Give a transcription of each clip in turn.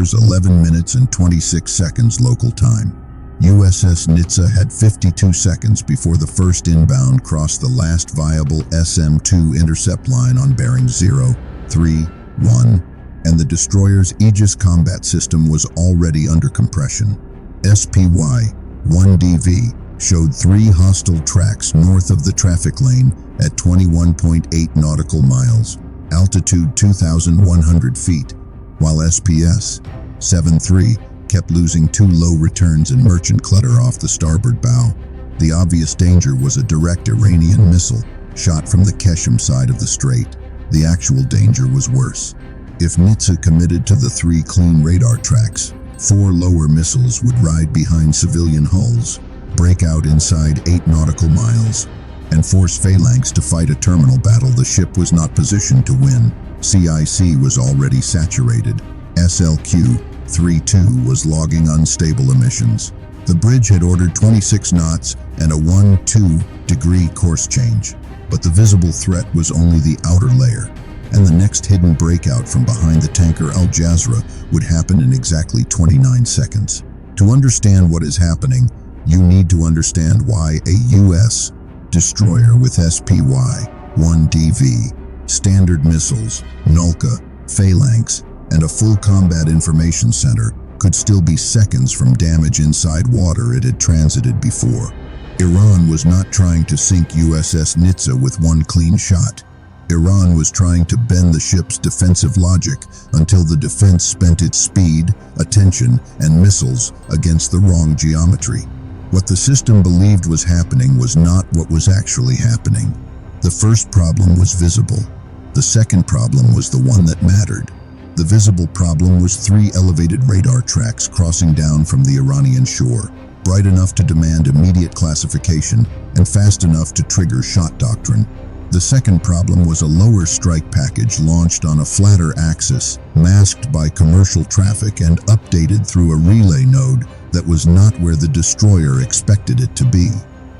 hours, 11 minutes, and 26 seconds local time. USS Nitze had 52 seconds before the first inbound crossed the last viable SM-2 intercept line on bearing 031, and the destroyer's Aegis combat system was already under compression. SPY-1DV showed 3 hostile tracks north of the traffic lane at 21.8 nautical miles, altitude 2,100 feet, while SPS-73 kept losing 2 low returns and merchant clutter off the starboard bow. The obvious danger was a direct Iranian missile shot from the Keshem side of the strait. The actual danger was worse. If Nitze committed to the 3 clean radar tracks, 4 lower missiles would ride behind civilian hulls, break out inside 8 nautical miles, and force phalanx to fight a terminal battle the ship was not positioned to win. CIC was already saturated. SLQ-32 was logging unstable emissions. The bridge had ordered 26 knots and a 1-2 degree course change, but the visible threat was only the outer layer, and the next hidden breakout from behind the tanker Al Jazra would happen in exactly 29 seconds. To understand what is happening, you need to understand why a U.S. destroyer with SPY-1DV, standard missiles, Nulka, phalanx, and a full combat information center could still be seconds from damage inside water it had transited before. Iran was not trying to sink USS Nitze with one clean shot. Iran was trying to bend the ship's defensive logic until the defense spent its speed, attention, and missiles against the wrong geometry. What the system believed was happening was not what was actually happening. The first problem was visible. The second problem was the one that mattered. The visible problem was 3 elevated radar tracks crossing down from the Iranian shore, bright enough to demand immediate classification and fast enough to trigger shot doctrine. The second problem was a lower strike package launched on a flatter axis, masked by commercial traffic and updated through a relay node that was not where the destroyer expected it to be.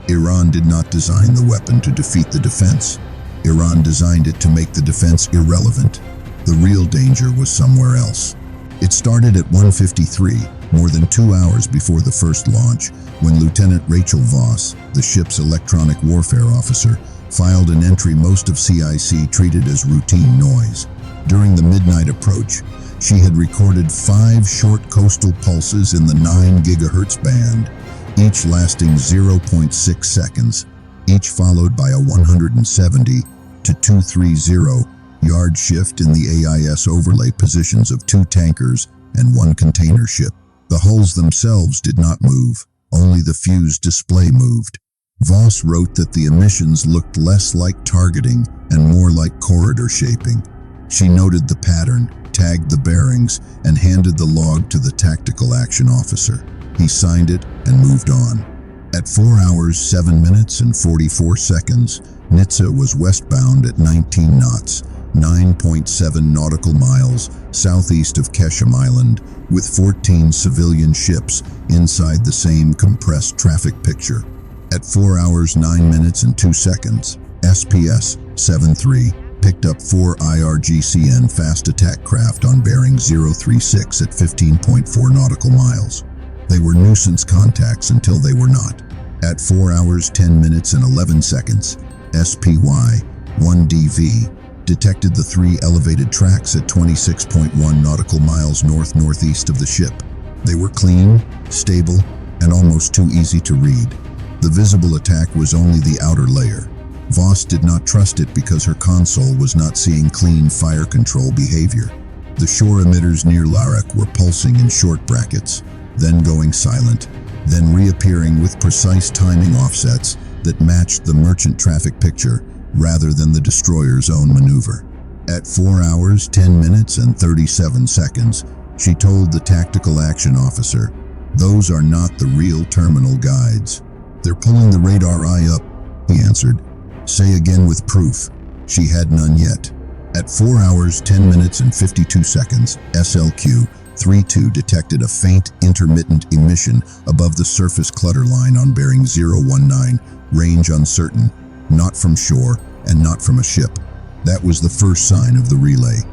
Iran did not design the weapon to defeat the defense. Iran designed it to make the defense irrelevant. The real danger was somewhere else. It started at 1:53, more than 2 hours before the first launch, when Lieutenant Rachel Voss, the ship's electronic warfare officer, filed an entry most of CIC treated as routine noise. During the midnight approach, she had recorded 5 short coastal pulses in the 9 GHz band, each lasting 0.6 seconds, each followed by a 170 to 230 yard shift in the AIS overlay positions of 2 tankers and 1 container ship. The hulls themselves did not move, only the fuse display moved. Voss wrote that the emissions looked less like targeting and more like corridor shaping. She noted the pattern, tagged the bearings, and handed the log to the tactical action officer. He signed it and moved on. At 4 hours, 7 minutes, and 44 seconds, Nitze was westbound at 19 knots, 9.7 nautical miles southeast of Keshem Island, with 14 civilian ships inside the same compressed traffic picture. At 4 hours, 9 minutes, and 2 seconds, SPS-73 picked up 4 IRGCN fast attack craft on bearing 036 at 15.4 nautical miles. They were nuisance contacts until they were not. At 4 hours, 10 minutes, and 11 seconds, SPY-1DV detected the 3 elevated tracks at 26.1 nautical miles north-northeast of the ship. They were clean, stable, and almost too easy to read. The visible attack was only the outer layer. Voss did not trust it because her console was not seeing clean fire control behavior. The shore emitters near Larak were pulsing in short brackets, then going silent, then reappearing with precise timing offsets that matched the merchant traffic picture rather than the destroyer's own maneuver. At 4 hours, 10 minutes, and 37 seconds, she told the tactical action officer, "Those are not the real terminal guides. They're pulling the radar eye up," he answered. "Say again with proof." She had none yet. At 4 hours, 10 minutes, and 52 seconds, SLQ-32 detected a faint, intermittent emission above the surface clutter line on bearing 019, range uncertain, not from shore and not from a ship. That was the first sign of the relay.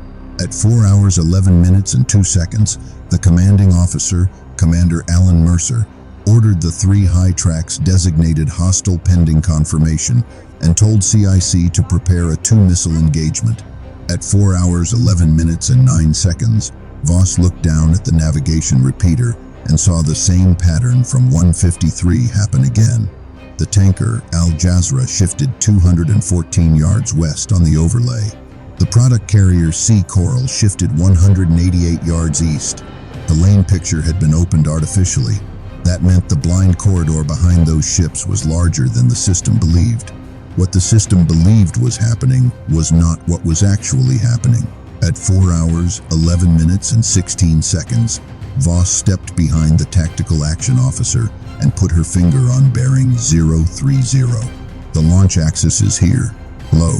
At 4 hours 11 minutes and 2 seconds, the commanding officer, Commander Alan Mercer, ordered the 3 high tracks designated hostile pending confirmation and told CIC to prepare a 2-missile engagement. At 4 hours 11 minutes and 9 seconds, Voss looked down at the navigation repeater and saw the same pattern from 153 happen again. The tanker, Al Jazra, shifted 214 yards west on the overlay. The product carrier Sea Coral shifted 188 yards east. The lane picture had been opened artificially. That meant the blind corridor behind those ships was larger than the system believed. What the system believed was happening was not what was actually happening. At 4 hours, 11 minutes and 16 seconds, Voss stepped behind the tactical action officer and put her finger on bearing 030. The launch axis is here, low,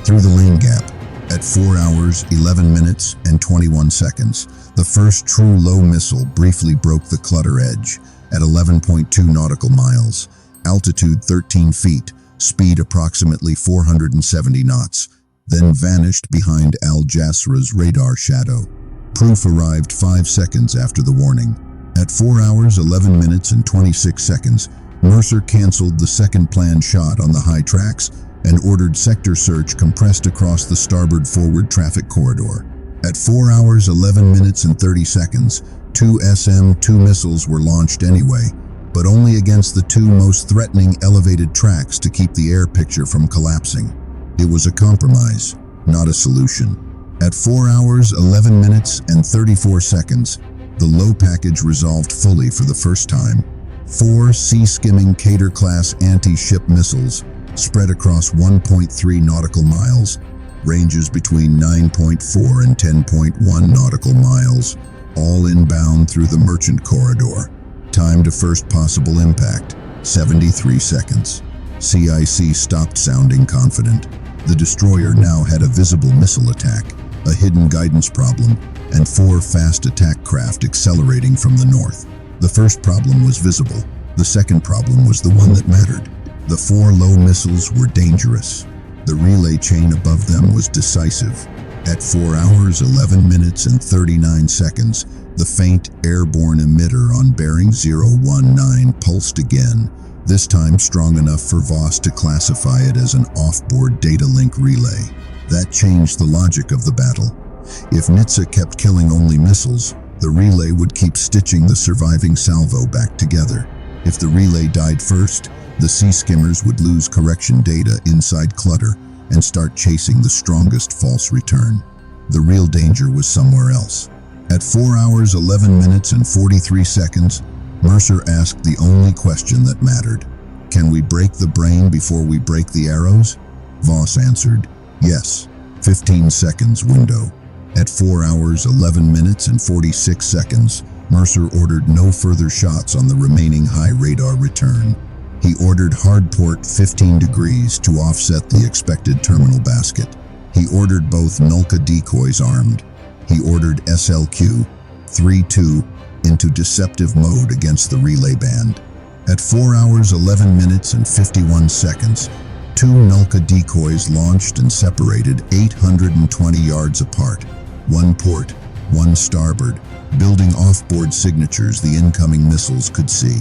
through the lane gap. At 4 hours, 11 minutes and 21 seconds, the first true low missile briefly broke the clutter edge at 11.2 nautical miles, altitude 13 feet, speed approximately 470 knots, then vanished behind Al Jazra's radar shadow. Proof arrived 5 seconds after the warning. At 4 hours, 11 minutes and 26 seconds, Mercer canceled the second planned shot on the high tracks and ordered sector search compressed across the starboard forward traffic corridor. At 4 hours, 11 minutes and 30 seconds, 2 SM-2 missiles were launched anyway, but only against the 2 most threatening elevated tracks to keep the air picture from collapsing. It was a compromise, not a solution. At 4 hours, 11 minutes and 34 seconds, the low package resolved fully for the first time. 4 sea-skimming Cater-class anti-ship missiles spread across 1.3 nautical miles, ranges between 9.4 and 10.1 nautical miles, all inbound through the merchant corridor. Time to first possible impact, 73 seconds. CIC stopped sounding confident. The destroyer now had a visible missile attack, a hidden guidance problem, and 4 fast attack craft accelerating from the north. The first problem was visible. The second problem was the one that mattered. The 4 low missiles were dangerous. The relay chain above them was decisive. At 4 hours, 11 minutes and 39 seconds, the faint airborne emitter on bearing 019 pulsed again, this time strong enough for Voss to classify it as an off-board data link relay. That changed the logic of the battle. If NHTSA kept killing only missiles, the relay would keep stitching the surviving salvo back together. If the relay died first, the sea skimmers would lose correction data inside clutter and start chasing the strongest false return. The real danger was somewhere else. At 4 hours, 11 minutes and 43 seconds, Mercer asked the only question that mattered. Can we break the brain before we break the arrows? Voss answered, yes. 15 seconds window. At 4 hours, 11 minutes and 46 seconds, Mercer ordered no further shots on the remaining high radar return. He ordered hardport 15 degrees to offset the expected terminal basket. He ordered both Nulka decoys armed. He ordered SLQ 3-2 into deceptive mode against the relay band. At 4 hours, 11 minutes and 51 seconds, 2 Nulka decoys launched and separated 820 yards apart. 1 port, 1 starboard, building off-board signatures the incoming missiles could see.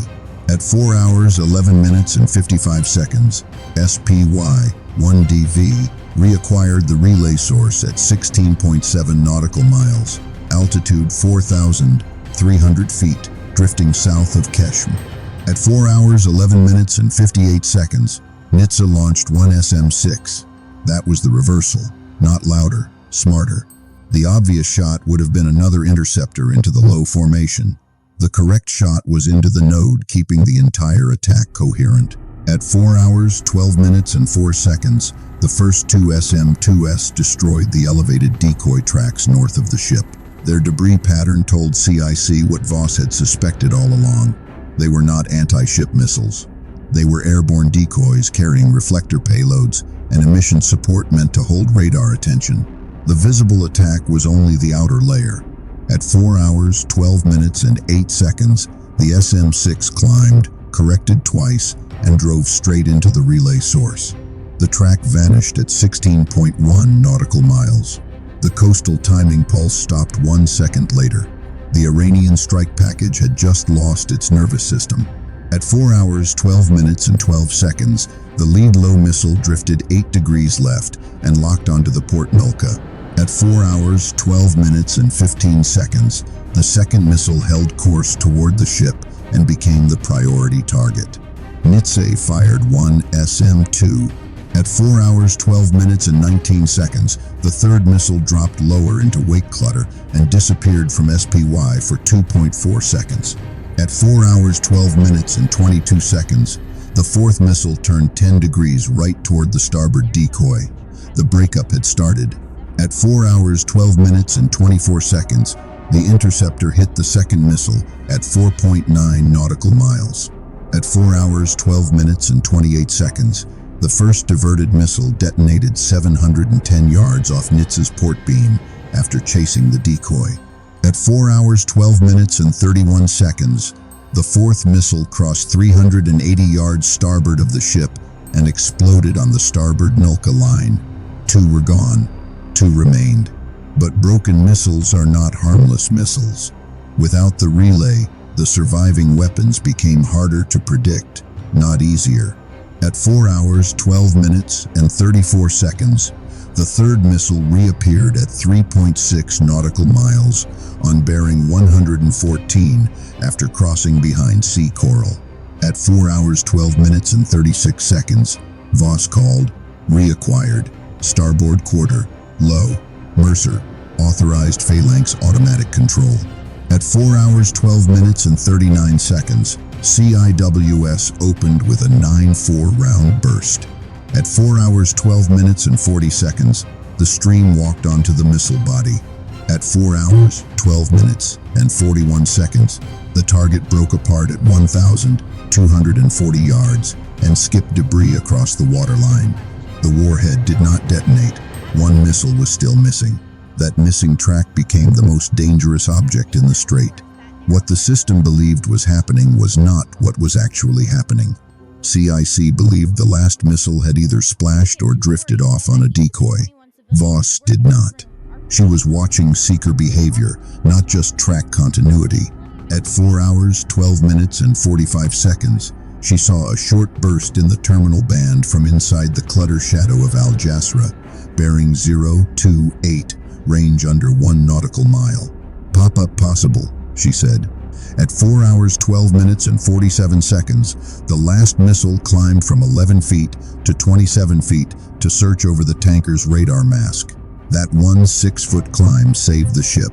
At 4 hours, 11 minutes and 55 seconds, SPY-1DV reacquired the relay source at 16.7 nautical miles, altitude 4,300 feet, drifting south of Keshm. At 4 hours, 11 minutes and 58 seconds, NHTSA launched 1 SM-6. That was the reversal, not louder, smarter. The obvious shot would have been another interceptor into the low formation. The correct shot was into the node, keeping the entire attack coherent. At 4 hours, 12 minutes and 4 seconds, the first 2 SM-2S destroyed the elevated decoy tracks north of the ship. Their debris pattern told CIC what Voss had suspected all along. They were not anti-ship missiles. They were airborne decoys carrying reflector payloads and emission support meant to hold radar attention. The visible attack was only the outer layer. At 4 hours, 12 minutes and 8 seconds, the SM-6 climbed, corrected twice, and drove straight into the relay source. The track vanished at 16.1 nautical miles. The coastal timing pulse stopped 1 second later. The Iranian strike package had just lost its nervous system. At 4 hours, 12 minutes and 12 seconds, the lead low missile drifted 8 degrees left and locked onto the port Nulka. At 4 hours, 12 minutes and 15 seconds, the second missile held course toward the ship and became the priority target. Nitze fired one SM-2. At 4 hours, 12 minutes and 19 seconds, the third missile dropped lower into wake clutter and disappeared from SPY for 2.4 seconds. At 4 hours, 12 minutes and 22 seconds, the fourth missile turned 10 degrees right toward the starboard decoy. The breakup had started. At 4 hours, 12 minutes and 24 seconds, the interceptor hit the second missile at 4.9 nautical miles. At 4 hours, 12 minutes and 28 seconds, the first diverted missile detonated 710 yards off Nitze's port beam after chasing the decoy. At 4 hours, 12 minutes and 31 seconds, the fourth missile crossed 380 yards starboard of the ship and exploded on the starboard Nulka line. 2 were gone, 2 remained. But broken missiles are not harmless missiles. Without the relay, the surviving weapons became harder to predict, not easier. At 4 hours, 12 minutes and 34 seconds, the third missile reappeared at 3.6 nautical miles on bearing 114 after crossing behind sea coral. At 4 hours, 12 minutes and 36 seconds, Voss called, reacquired, starboard quarter, low, Mercer, authorized phalanx automatic control. At 4 hours, 12 minutes and 39 seconds, CIWS opened with a 9-4 round burst. At 4 hours, 12 minutes and 40 seconds, the stream walked onto the missile body. At 4 hours, 12 minutes and 41 seconds, the target broke apart at 1,240 yards and skipped debris across the waterline. The warhead did not detonate. One missile was still missing. That missing track became the most dangerous object in the strait. What the system believed was happening was not what was actually happening. CIC believed the last missile had either splashed or drifted off on a decoy. Voss did not. She was watching seeker behavior, not just track continuity. At 4 hours, 12 minutes and 45 seconds, she saw a short burst in the terminal band from inside the clutter shadow of Al Jasra, bearing 028, range under 1 nautical mile. Pop-up possible, she said. At 4 hours, 12 minutes and 47 seconds, the last missile climbed from 11 feet to 27 feet to search over the tanker's radar mask. That one 6-foot climb saved the ship.